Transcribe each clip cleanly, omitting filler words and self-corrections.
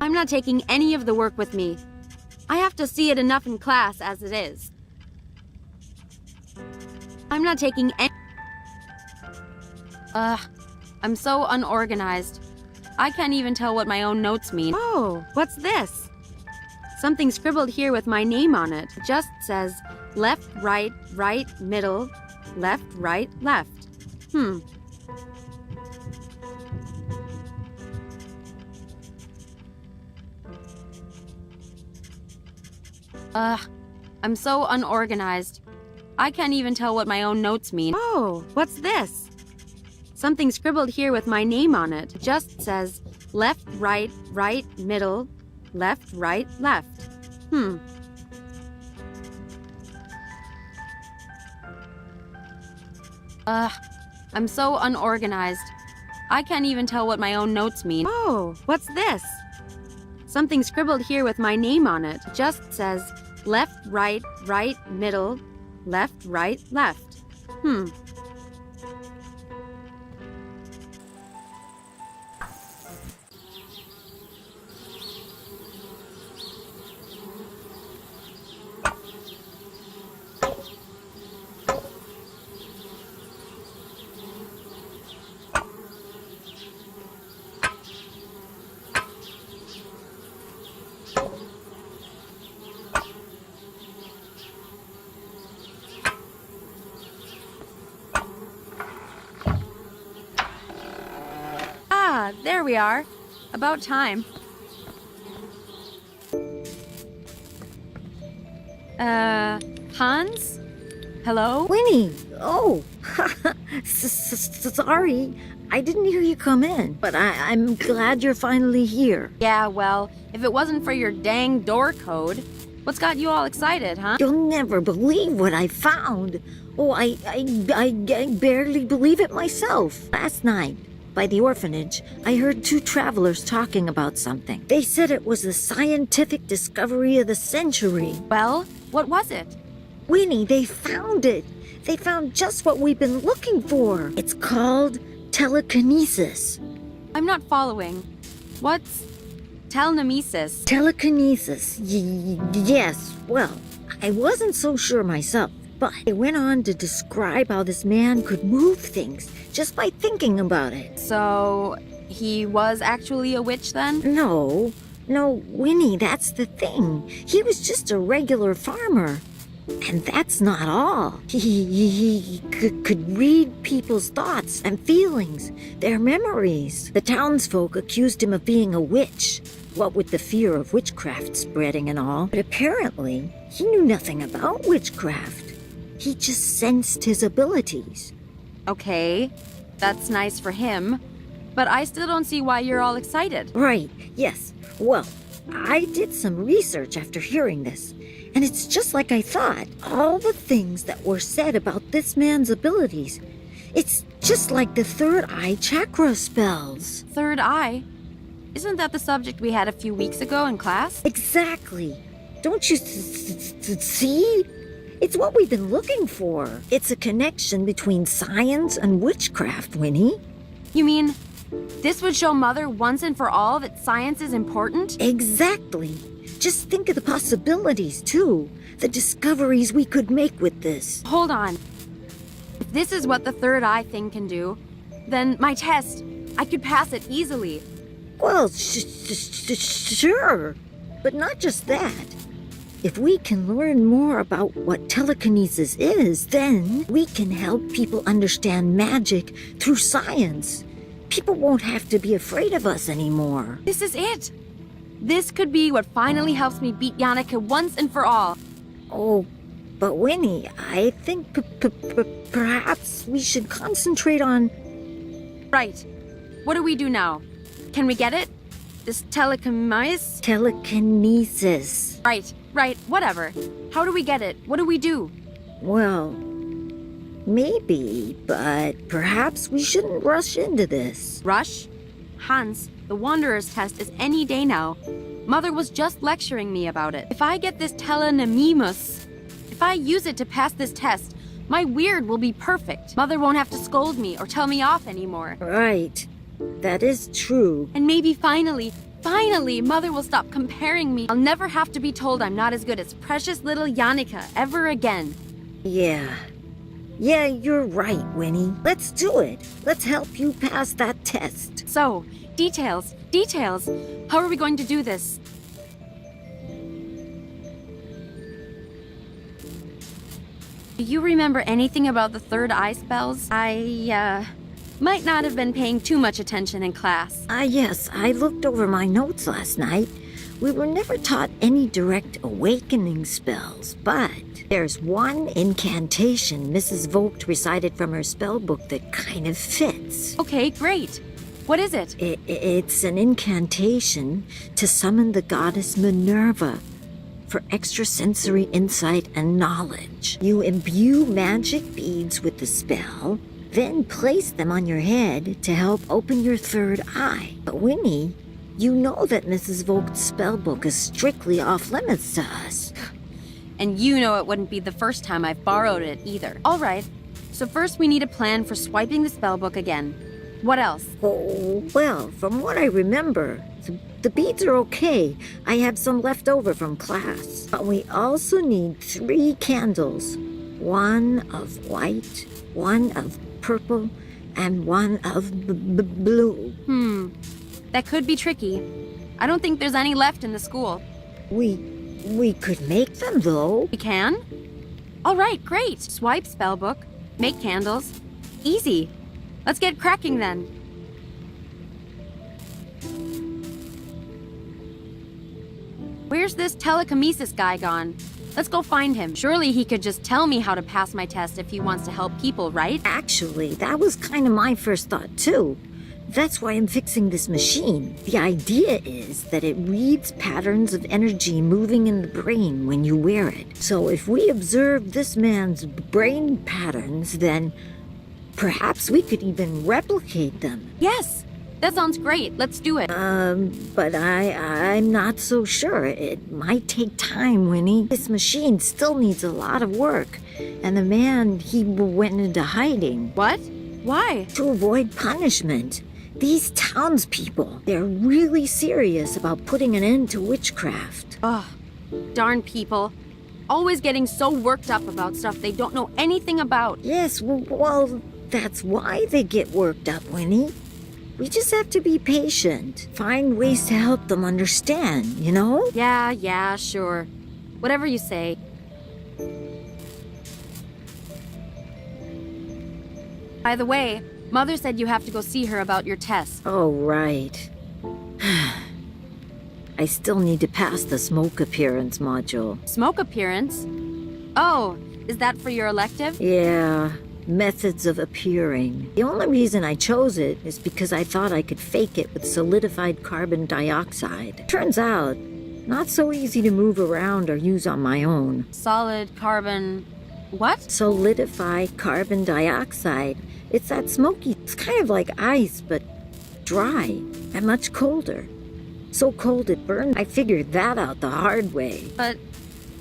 I'm not taking any of the work with me. I have to see it enough in class as it is. I'm not taking any... I'm so unorganized. I can't even tell what my own notes mean. Oh, what's this? Something scribbled here with my name on it. It just says left, right, middle, left, right, left. I'm so unorganized. I can't even tell what my own notes mean. Oh, what's this? Something scribbled here with my name on it. It just says left, right, middle, left, right, left. I'm so unorganized. I can't even tell what my own notes mean. Oh, what's this? Something scribbled here with my name on it. It just says left, right, middle, left, right, left. There we are. About time. Hans? Hello? Winnie! Oh! Sorry. I didn't hear you come in, but I'm glad you're finally here. Yeah, well, if it wasn't for your dang door code, what's got you all excited, huh? You'll never believe what I found. Oh, I barely believe it myself. Last night, by the orphanage, I heard two travelers talking about something. They said it was the scientific discovery of the century. Well, what was it? Winnie, they found it. They found just what we've been looking for. It's called telekinesis. I'm not following. What's telekinesis? Telekinesis. Yes, well, I wasn't so sure myself, but it went on to describe how this man could move things just by thinking about it. So, he was actually a witch then? No, Winnie, that's the thing. He was just a regular farmer. And that's not all. He could read people's thoughts and feelings, their memories. The townsfolk accused him of being a witch, what with the fear of witchcraft spreading and all. But apparently, he knew nothing about witchcraft. He just sensed his abilities. Okay, that's nice for him. But I still don't see why you're all excited. Right, yes. Well, I did some research after hearing this. And it's just like I thought. All the things that were said about this man's abilities. It's just like the third eye chakra spells. Third eye? Isn't that the subject we had a few weeks ago in class? Exactly. Don't you see? It's what we've been looking for. It's a connection between science and witchcraft, Winnie. You mean, this would show Mother once and for all that science is important? Exactly. Just think of the possibilities, too. The discoveries we could make with this. Hold on. If this is what the third eye thing can do, then my test, I could pass it easily. Well, sure. But not just that. If we can learn more about what telekinesis is, then we can help people understand magic through science. People won't have to be afraid of us anymore. This is it. This could be what finally helps me beat Yannicka once and for all. Oh, but Winnie, I think perhaps we should concentrate on... Right. What do we do now? Can we get it? This telekinesis? Telekinesis. Right, whatever. How do we get it? What do we do? Well, maybe, but perhaps we shouldn't rush into this. Rush? Hans, the Wanderer's test is any day now. Mother was just lecturing me about it. If I get this telekinesis, if I use it to pass this test, my weird will be perfect. Mother won't have to scold me or tell me off anymore. Right. That is true. And maybe finally, Finally, Mother will stop comparing me. I'll never have to be told I'm not as good as precious little Yannicka ever again. Yeah, you're right, Winnie. Let's do it. Let's help you pass that test. So, details. How are we going to do this? Do you remember anything about the third eye spells? I might not have been paying too much attention in class. Yes, I looked over my notes last night. We were never taught any direct awakening spells, but there's one incantation Mrs. Vogt recited from her spell book that kind of fits. Okay, great. What is it? It's an incantation to summon the goddess Minerva for extrasensory insight and knowledge. You imbue magic beads with the spell, then place them on your head to help open your third eye. But Winnie, you know that Mrs. Vogt's spellbook is strictly off limits to us. And you know it wouldn't be the first time I've borrowed it either. All right, so first we need a plan for swiping the spellbook again. What else? Oh, well, from what I remember, the beads are okay. I have some left over from class. But we also need 3 candles. One of white, one of purple, and one of blue. That could be tricky. I don't think there's any left in the school. We could make them, though. We can? All right, great. Swipe spellbook, make candles. Easy. Let's get cracking then. Where's this telekinesis guy gone? Let's go find him. Surely he could just tell me how to pass my test if he wants to help people, right? Actually, that was kind of my first thought, too. That's why I'm fixing this machine. The idea is that it reads patterns of energy moving in the brain when you wear it. So if we observe this man's brain patterns, then perhaps we could even replicate them. Yes, that sounds great. Let's do it. But I'm not so sure. It might take time, Winnie. This machine still needs a lot of work. And the man, he went into hiding. What? Why? To avoid punishment. These townspeople, they're really serious about putting an end to witchcraft. Ugh, darn people. Always getting so worked up about stuff they don't know anything about. Yes, well, that's why they get worked up, Winnie. We just have to be patient. Find ways to help them understand, you know? Yeah, sure. Whatever you say. By the way, Mother said you have to go see her about your test. Oh, right. I still need to pass the smoke appearance module. Smoke appearance? Oh, is that for your elective? Yeah, methods of appearing. The only reason I chose it is because I thought I could fake it with solidified carbon dioxide. Turns out, not so easy to move around or use on my own. Solid carbon... what? Solidify carbon dioxide. It's that smoky, it's kind of like ice, but dry and much colder. So cold it burned. I figured that out the hard way. But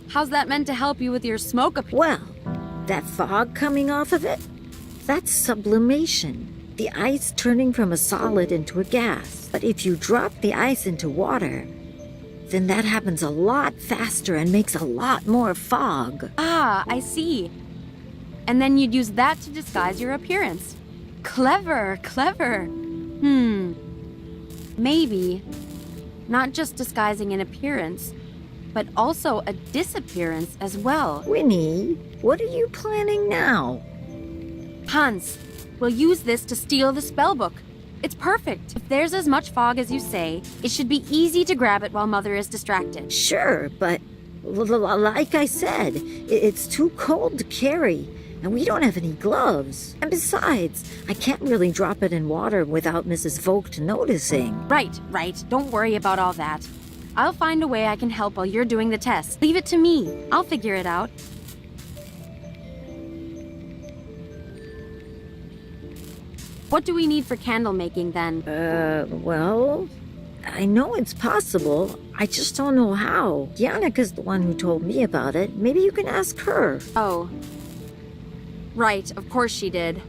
how's that meant to help you with your smoke appearance? Well, that fog coming off of it, that's sublimation. The ice turning from a solid into a gas. But if you drop the ice into water, then that happens a lot faster and makes a lot more fog. Ah, I see. And then you'd use that to disguise your appearance. Clever. Maybe. Not just disguising an appearance, but also a disappearance as well. Winnie, what are you planning now? Hans, we'll use this to steal the spellbook. It's perfect. If there's as much fog as you say, it should be easy to grab it while Mother is distracted. Sure, but like I said, it's too cold to carry. And we don't have any gloves. And besides, I can't really drop it in water without Mrs. Vogt noticing. Right. Don't worry about all that. I'll find a way I can help while you're doing the test. Leave it to me. I'll figure it out. What do we need for candle making then? Well, I know it's possible. I just don't know how. Yannicka's the one who told me about it. Maybe you can ask her. Oh. Right, of course she did.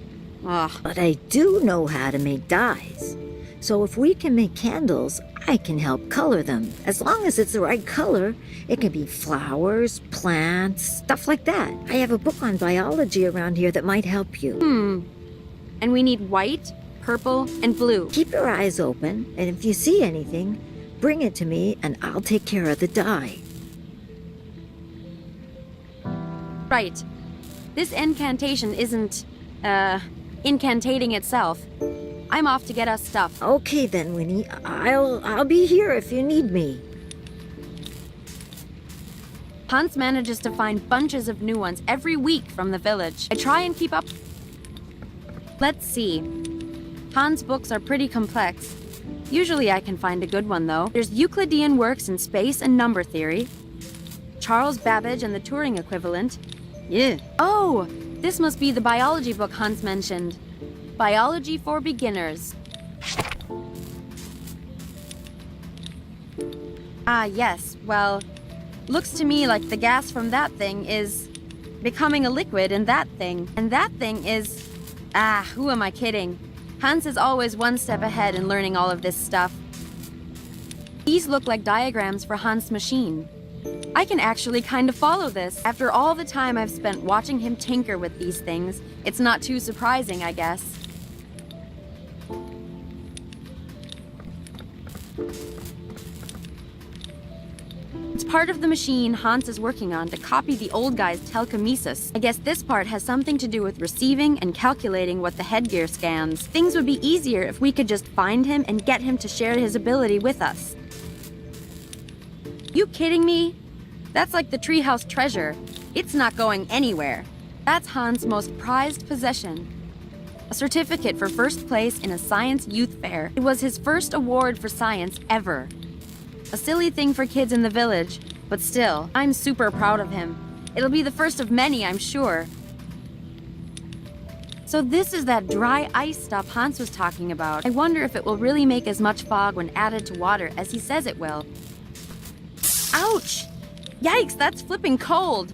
Ugh. But I do know how to make dyes. So if we can make candles, I can help color them. As long as it's the right color, it can be flowers, plants, stuff like that. I have a book on biology around here that might help you. And we need white, purple, and blue. Keep your eyes open, and if you see anything, bring it to me and I'll take care of the dye. Right. This incantation isn't, incantating itself. I'm off to get us stuff. Okay then, Winnie. I'll be here if you need me. Hans manages to find bunches of new ones every week from the village. I try and keep up. Let's see. Hans' books are pretty complex. Usually I can find a good one, though. There's Euclidean works in space and number theory. Charles Babbage and the Turing equivalent. Yeah. Oh, this must be the biology book Hans mentioned. Biology for Beginners. Ah, yes. Well, looks to me like the gas from that thing is becoming a liquid in that thing. And that thing is... who am I kidding? Hans is always one step ahead in learning all of this stuff. These look like diagrams for Hans' machine. I can actually kind of follow this. After all the time I've spent watching him tinker with these things, it's not too surprising, I guess. It's part of the machine Hans is working on to copy the old guy's telekinesis. I guess this part has something to do with receiving and calculating what the headgear scans. Things would be easier if we could just find him and get him to share his ability with us. You kidding me? That's like the treehouse treasure. It's not going anywhere. That's Hans' most prized possession. A certificate for first place in a science youth fair. It was his first award for science ever. A silly thing for kids in the village, but still, I'm super proud of him. It'll be the first of many, I'm sure. So this is that dry ice stuff Hans was talking about. I wonder if it will really make as much fog when added to water as he says it will. Ouch! Yikes, that's flipping cold!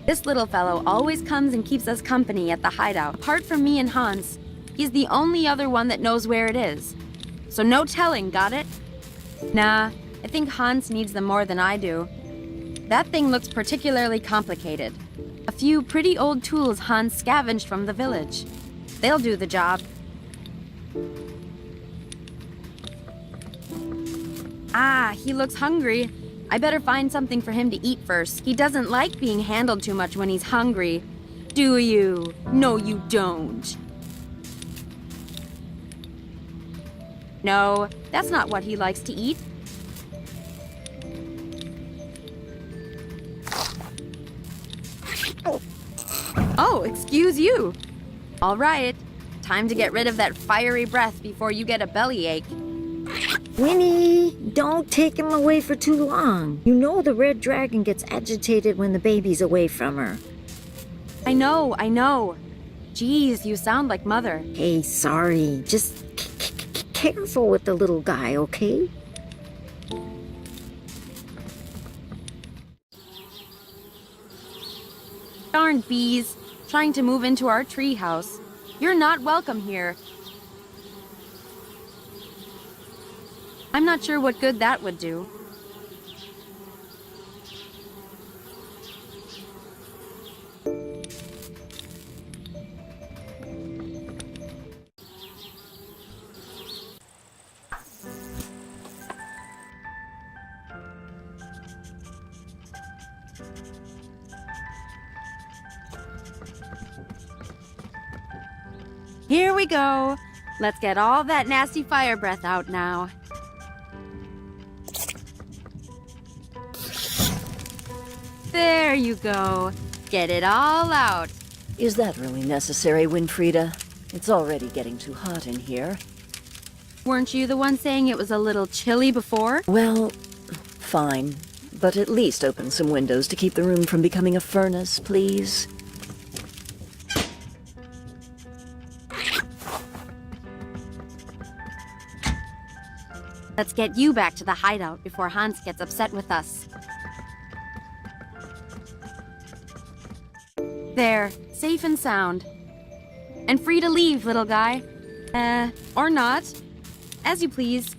This little fellow always comes and keeps us company at the hideout. Apart from me and Hans, he's the only other one that knows where it is. So no telling, got it? Nah, I think Hans needs them more than I do. That thing looks particularly complicated. A few pretty old tools Hans scavenged from the village. They'll do the job. Ah, he looks hungry. I better find something for him to eat first. He doesn't like being handled too much when he's hungry. Do you? No, you don't. No, that's not what he likes to eat. Oh, excuse you. All right, time to get rid of that fiery breath before you get a bellyache. Winnie, don't take him away for too long. You know the red dragon gets agitated when the baby's away from her. I know. Jeez, you sound like Mother. Hey, sorry. Just careful with the little guy, okay? Darn bees, trying to move into our treehouse. You're not welcome here. I'm not sure what good that would do. Here we go. Let's get all that nasty fire breath out now. There you go. Get it all out. Is that really necessary, Winfrieda? It's already getting too hot in here. Weren't you the one saying it was a little chilly before? Well, fine. But at least open some windows to keep the room from becoming a furnace, please. Let's get you back to the hideout before Hans gets upset with us. There, safe and sound. And free to leave, little guy. Or not. As you please.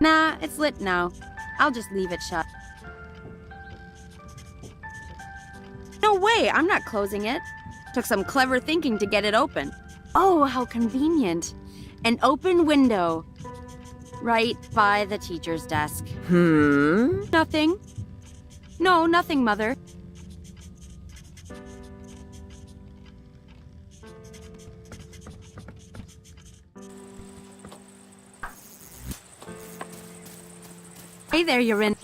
Nah, it's lit now. I'll just leave it shut. No way, I'm not closing it. Took some clever thinking to get it open. Oh, how convenient. An open window. Right by the teacher's desk. Nothing. No, nothing, Mother. Hey there, you're in.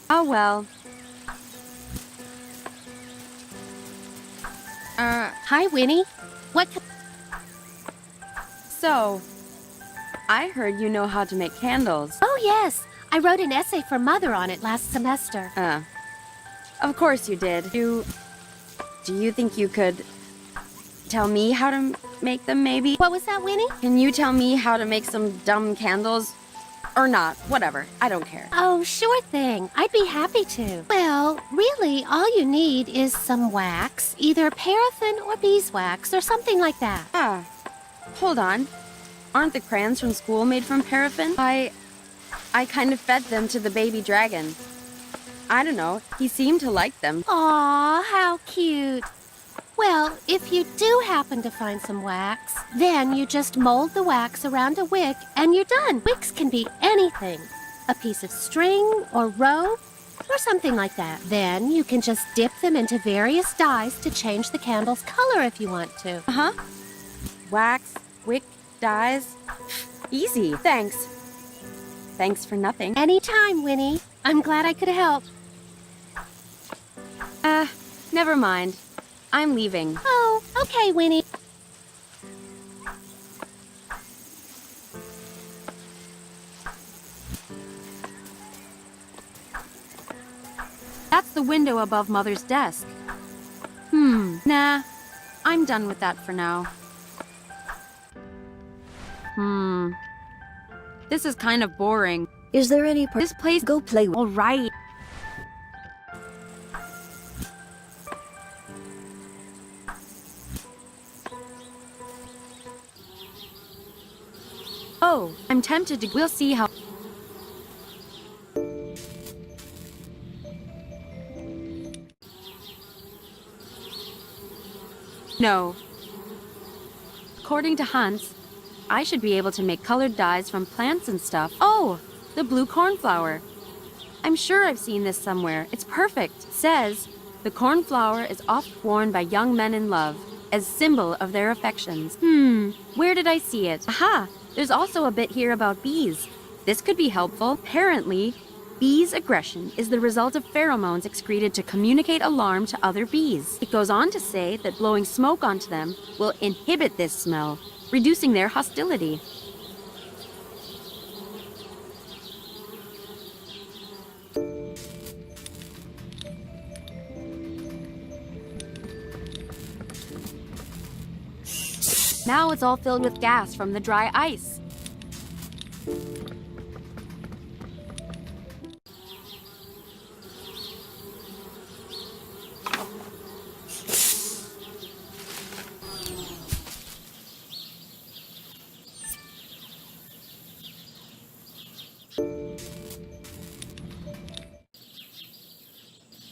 Oh, well. Hi, Winnie. So, I heard you know how to make candles. Oh, yes. I wrote an essay for Mother on it last semester. Of course you did. Do you think you could tell me how to make them, maybe? What was that, Winnie? Can you tell me how to make some dumb candles? Or not, whatever. I don't care. Oh, sure thing. I'd be happy to. Well, really, all you need is some wax, either paraffin or beeswax or something like that. Hold on. Aren't the crayons from school made from paraffin? I kind of fed them to the baby dragon. I don't know. He seemed to like them. Aw, how cute. Well, if you do happen to find some wax, then you just mold the wax around a wick and you're done. Wicks can be anything. A piece of string or rope or something like that. Then you can just dip them into various dyes to change the candle's color if you want to. Wax, wick, dyes. Easy. Thanks. Thanks for nothing. Anytime, Winnie. I'm glad I could help. Never mind. I'm leaving. Oh, okay, Winnie. That's the window above Mother's desk. Nah. I'm done with that for now. This is kind of boring. Is there any This place... Go play with. All right. Oh, I'm tempted to... We'll see how... No. According to Hans, I should be able to make colored dyes from plants and stuff. Oh, the blue cornflower. I'm sure I've seen this somewhere. It's perfect. Says, the cornflower is oft worn by young men in love, as symbol of their affections. Where did I see it? Aha! There's also a bit here about bees. This could be helpful. Apparently, bees' aggression is the result of pheromones excreted to communicate alarm to other bees. It goes on to say that blowing smoke onto them will inhibit this smell, reducing their hostility. Now it's all filled with gas from the dry ice.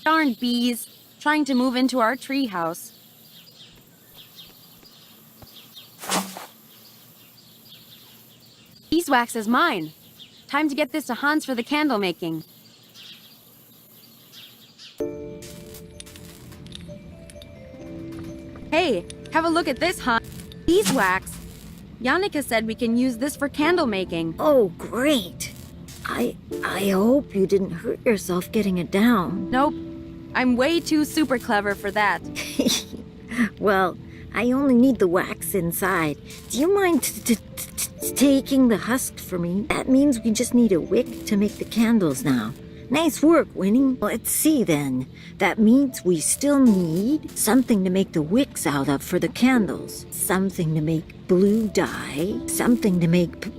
Darn bees, trying to move into our treehouse. Beeswax is mine. Time to get this to Hans for the candle making. Hey, have a look at this, Hans. Beeswax. Yannicka said we can use this for candle making. Oh, great. I hope you didn't hurt yourself getting it down. Nope. I'm way too super clever for that. Well, I only need the wax inside. Do you mind taking the husk for me? That means we just need a wick to make the candles now. Nice work, Winnie. Let's see then. That means we still need something to make the wicks out of for the candles, something to make blue dye, something to make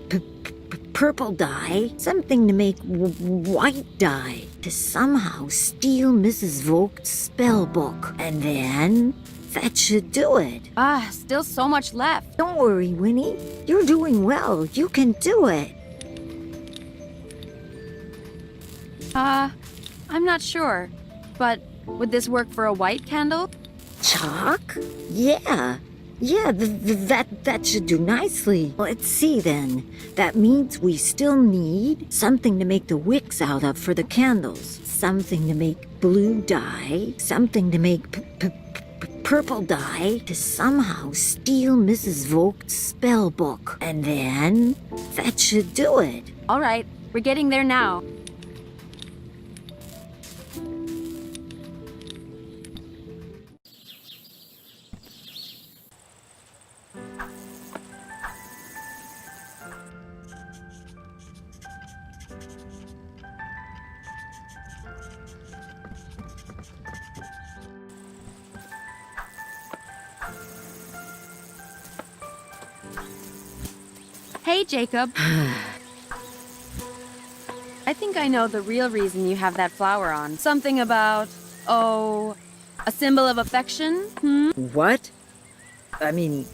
purple dye, something to make white dye, to somehow steal Mrs. Vogt's spell book. And then that should do it. Still so much left. Don't worry, Winnie. You're doing well. You can do it. I'm not sure, but would this work for a white candle? Chalk? Yeah. Yeah, that should do nicely. Let's see then. That means we still need something to make the wicks out of for the candles, something to make blue dye, something to make purple dye, to somehow steal Mrs. Vogt's spell book. And then that should do it. All right, we're getting there now. Hey, Jacob. I think I know the real reason you have that flower on. Something about, a symbol of affection? What? I mean,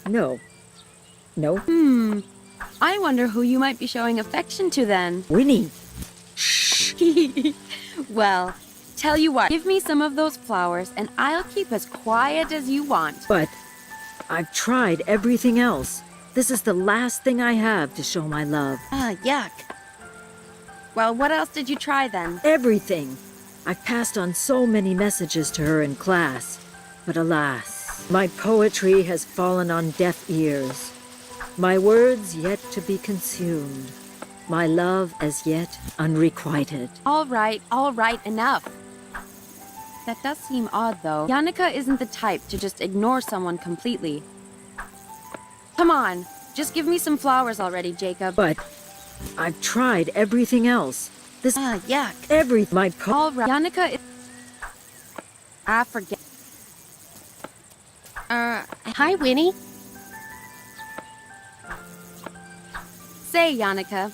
no. No? I wonder who you might be showing affection to then. Winnie! Well, tell you what, give me some of those flowers and I'll keep as quiet as you want. But I've tried everything else. This is the last thing I have to show my love. Yuck. Well, what else did you try then? Everything. I've passed on so many messages to her in class. But alas, my poetry has fallen on deaf ears. My words yet to be consumed. My love as yet unrequited. All right, enough. That does seem odd, though. Yannicka isn't the type to just ignore someone completely. Come on, just give me some flowers already, Jacob. But I've tried everything else. This Yuck. my All right, Yannicka is... forget. Hi, Winnie. Say, Yannicka,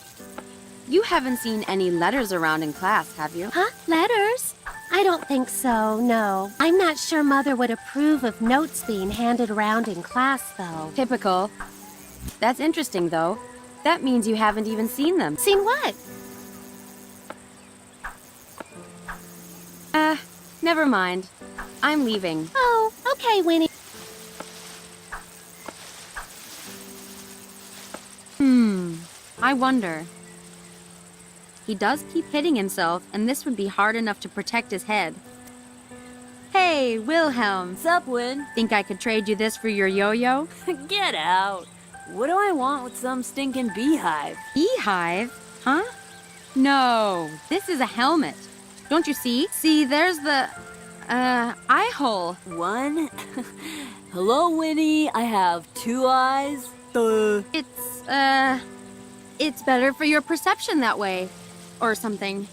you haven't seen any letters around in class, have you? Huh? Letters? I don't think so, no. I'm not sure Mother would approve of notes being handed around in class, though. Typical. That's interesting, though. That means you haven't even seen them. Seen what? Never mind. I'm leaving. Oh, okay, Winnie. I wonder. He does keep hitting himself, and this would be hard enough to protect his head. Hey, Wilhelm. Sup, Win? Think I could trade you this for your yo-yo? Get out. What do I want with some stinking beehive? Beehive? Huh? No, this is a helmet. Don't you see? See, there's the, eye hole. One? Hello, Winnie. I have 2 eyes. It's better for your perception that way. Or something.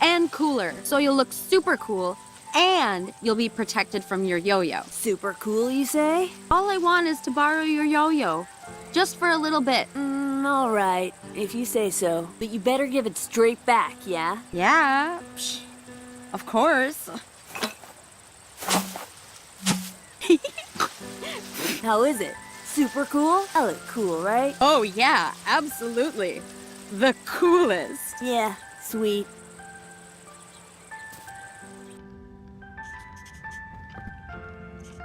And cooler, so you'll look super cool, and you'll be protected from your yo-yo. Super cool, you say? All I want is to borrow your yo-yo. Just for a little bit. All right, if you say so. But you better give it straight back, yeah? Yeah, of course. How is it? Super cool? I look cool, right? Oh yeah, absolutely. The coolest. Yeah, sweet.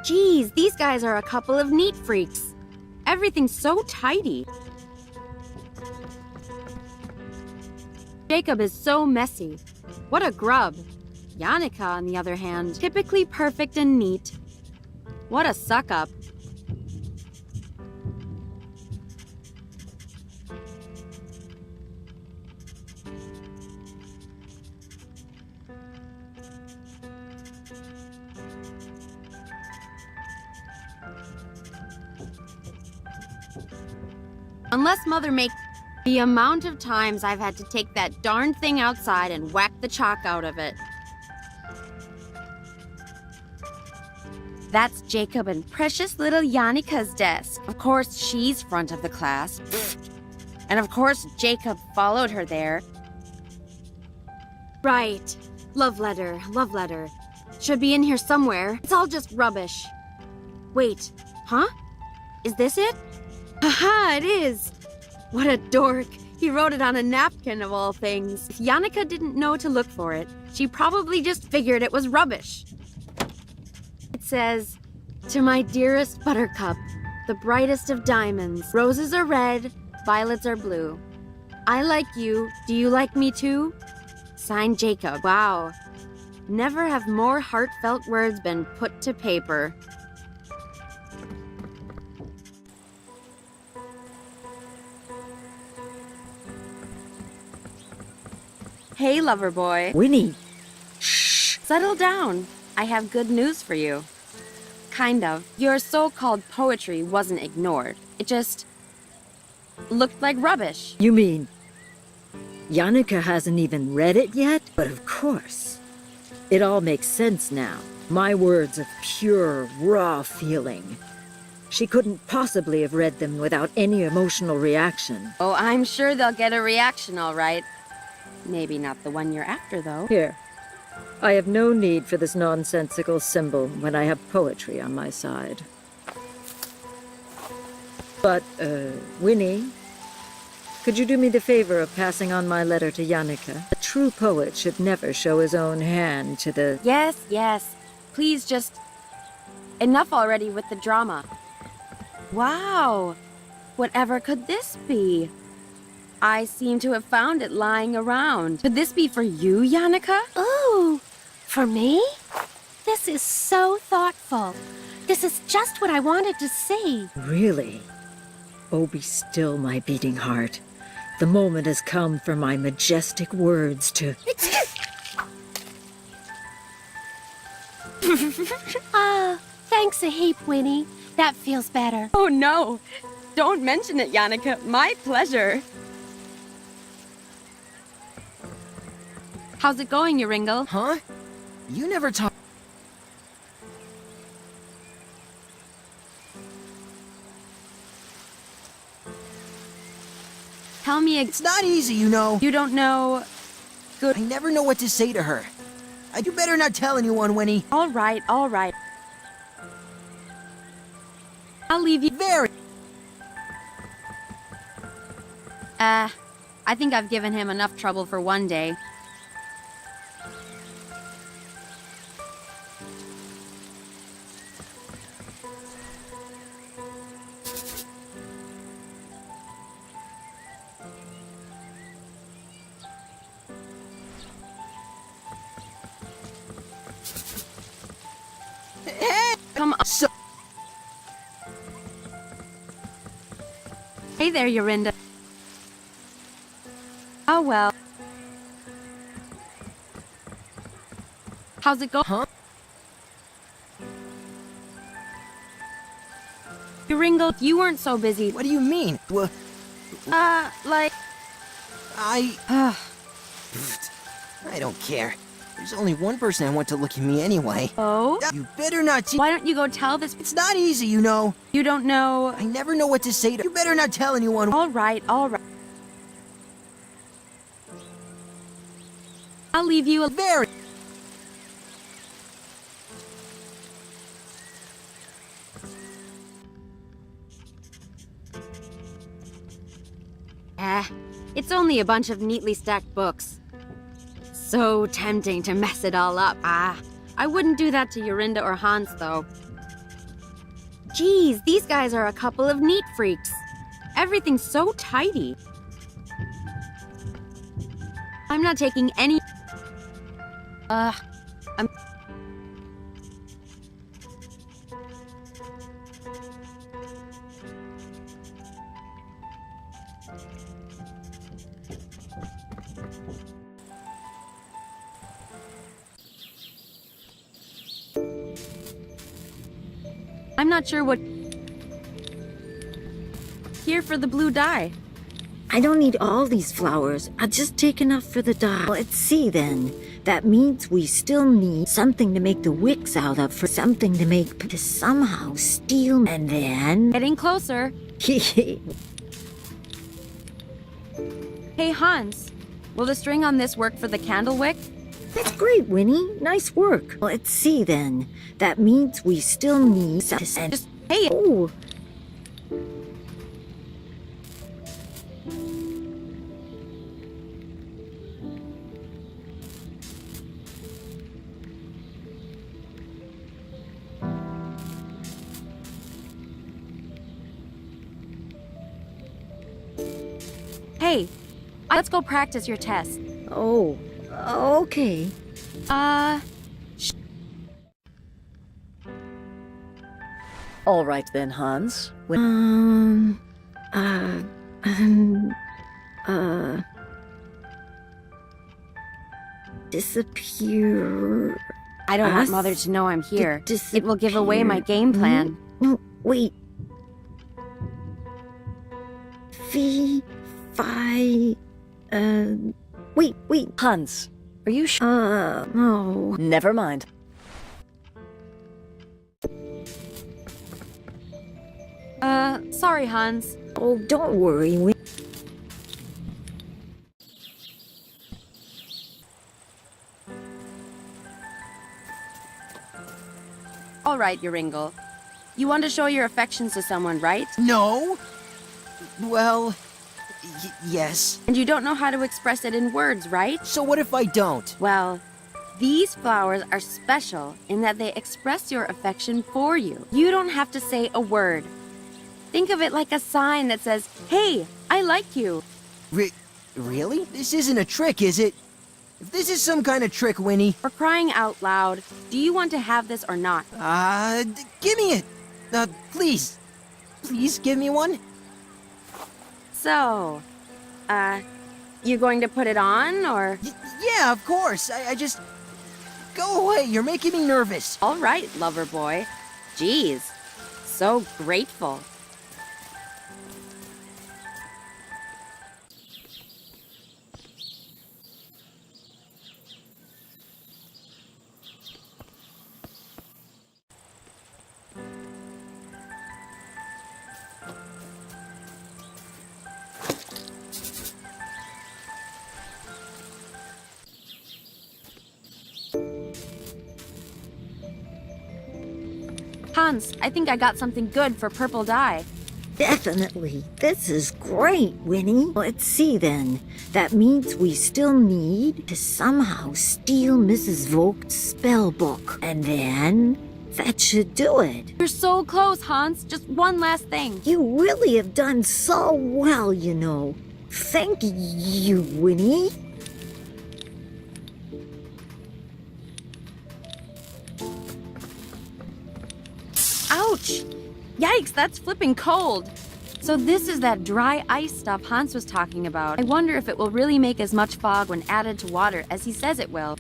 Geez, these guys are a couple of neat freaks. Everything's so tidy. Jacob is so messy. What a grub. Yannicka, on the other hand, typically perfect and neat. What a suck-up. Unless Mother makes... The amount of times I've had to take that darn thing outside and whack the chalk out of it. That's Jacob and precious little Jannika's desk. Of course, she's front of the class. And of course, Jacob followed her there. Right. Love letter, love letter. Should be in here somewhere. It's all just rubbish. Wait, huh? Is this it? Haha, it is! What a dork. He wrote it on a napkin of all things. If Jannika didn't know to look for it, she probably just figured it was rubbish. It says, "To my dearest buttercup, the brightest of diamonds. Roses are red, violets are blue. I like you. Do you like me too? Signed, Jacob." Wow. Never have more heartfelt words been put to paper. Hey, lover boy. Winnie! Settle down. I have good news for you. Kind of. Your so-called poetry wasn't ignored. It just looked like rubbish. You mean Jannika hasn't even read it yet? But of course. It all makes sense now. My words of pure, raw feeling. She couldn't possibly have read them without any emotional reaction. Oh, I'm sure they'll get a reaction, all right. Maybe not the one you're after, though. Here. I have no need for this nonsensical symbol when I have poetry on my side. But, Winnie, could you do me the favor of passing on my letter to Jannika? A true poet should never show his own hand to the... Yes, yes. Please just... Enough already with the drama. Wow. Whatever could this be? I seem to have found it lying around. Could this be for you, Jannika? Ooh, for me? This is so thoughtful. This is just what I wanted to see. Really? Oh, be still, my beating heart. The moment has come for my majestic words to... Thanks a heap, Winnie. That feels better. Oh, no. Don't mention it, Jannika. My pleasure. How's it going, Joringel? Huh? You never talk. Tell me It's not easy, you know. You don't know... I never know what to say to her. You better not tell anyone, Winnie. All right, all right. I'll leave you... Very. I think I've given him enough trouble for one day. Come on. So, Hey there, Yorinda. Oh, well. How's it going? huh? Joringel, if you weren't so busy. What do you mean? Well, Like... I don't care. There's only one person I want to look at me anyway. Oh? You better not. Why don't you go tell this... It's not easy, you know. You don't know... I never know what to say to. You better not tell anyone. All right, all right. I'll leave you... Very. It's only a bunch of neatly stacked books. So tempting to mess it all up. I wouldn't do that to Yorinda or Hans, though. Geez, these guys are a couple of neat freaks. Everything's so tidy. I'm not taking any... I'm... I'm not sure what... Here for the blue dye. I don't need all these flowers. I'll just take enough for the doll. Let's see then. That means we still need something to make the wicks out of, for something to make to somehow steal, and then... Getting closer. Hey, Hans. Will the string on this work for the candle wick? That's great, Winnie. Nice work. Let's see then. That means we still need some... Hey. Oh. Hey, let's go practice your test. Oh. Okay. All right then, Hans. Disappear. I don't want Us? Mother to know I'm here. Disappear. It will give away my game plan. No, wait. Fi... Wait. Hans, are you sure? No. Never mind. Sorry, Hans. Oh, don't worry, Winnie. All right, Joringel. You want to show your affections to someone, right? No? Well, yes. And you don't know how to express it in words, right? So what if I don't? Well, these flowers are special in that they express your affection for you. You don't have to say a word. Think of it like a sign that says, "Hey, I like you." Really? This isn't a trick, is it? If this is some kind of trick, Winnie... For crying out loud, do you want to have this or not? Give me it! Please. Please give me one? So, you going to put it on, or? Yeah, of course. I just... Go away, you're making me nervous. All right, lover boy. Geez, so grateful. Hans, I think I got something good for purple dye. Definitely. This is great, Winnie. Let's see then. That means we still need to somehow steal Mrs. Vogt's spell book. And then that should do it. You're so close, Hans. Just one last thing. You really have done so well, you know. Thank you, Winnie. Ouch! Yikes, that's flipping cold. So this is that dry ice stuff Hans was talking about. I wonder if it will really make as much fog when added to water as he says it will.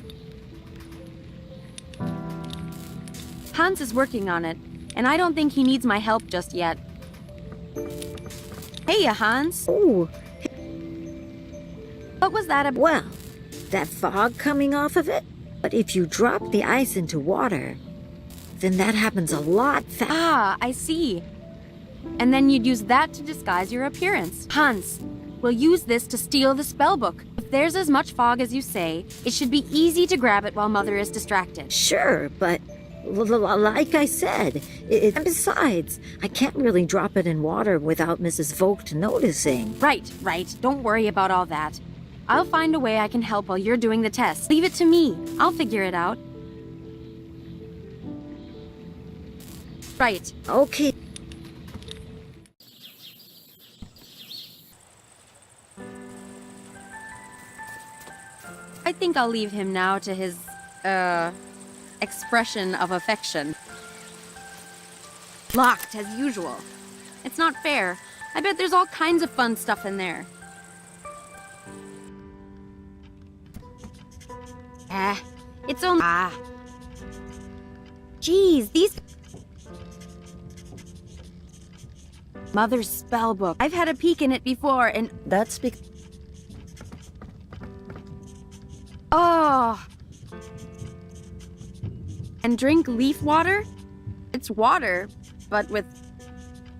Hans is working on it, and I don't think he needs my help just yet. Hey, Hans. Oh, What was that about? well, that fog coming off of it? But if you drop the ice into water, then that happens a lot faster. Ah, I see. And then you'd use that to disguise your appearance. Hans, we'll use this to steal the spellbook. If there's as much fog as you say, it should be easy to grab it while Mother is distracted. Sure, but like I said, and besides, I can't really drop it in water without Mrs. Vogt noticing. Right. Don't worry about all that. I'll find a way I can help while you're doing the test. Leave it to me. I'll figure it out. Right. Okay. I think I'll leave him now to his, expression of affection. Locked, as usual. It's not fair. I bet there's all kinds of fun stuff in there. It's only... Geez, these... Mother's spell book. I've had a peek in it before, and That's because... oh. And drink leaf water? It's water, but with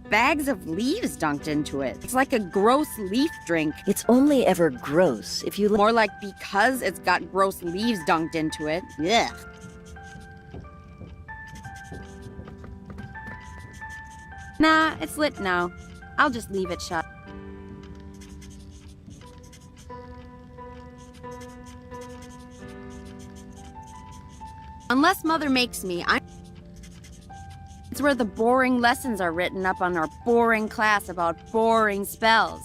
bags of leaves dunked into it. It's like a gross leaf drink. It's only ever gross if you... More like because it's got gross leaves dunked into it. Ugh. Nah, it's lit now. I'll just leave it shut. Unless Mother makes me, it's where the boring lessons are written up on our boring class about boring spells.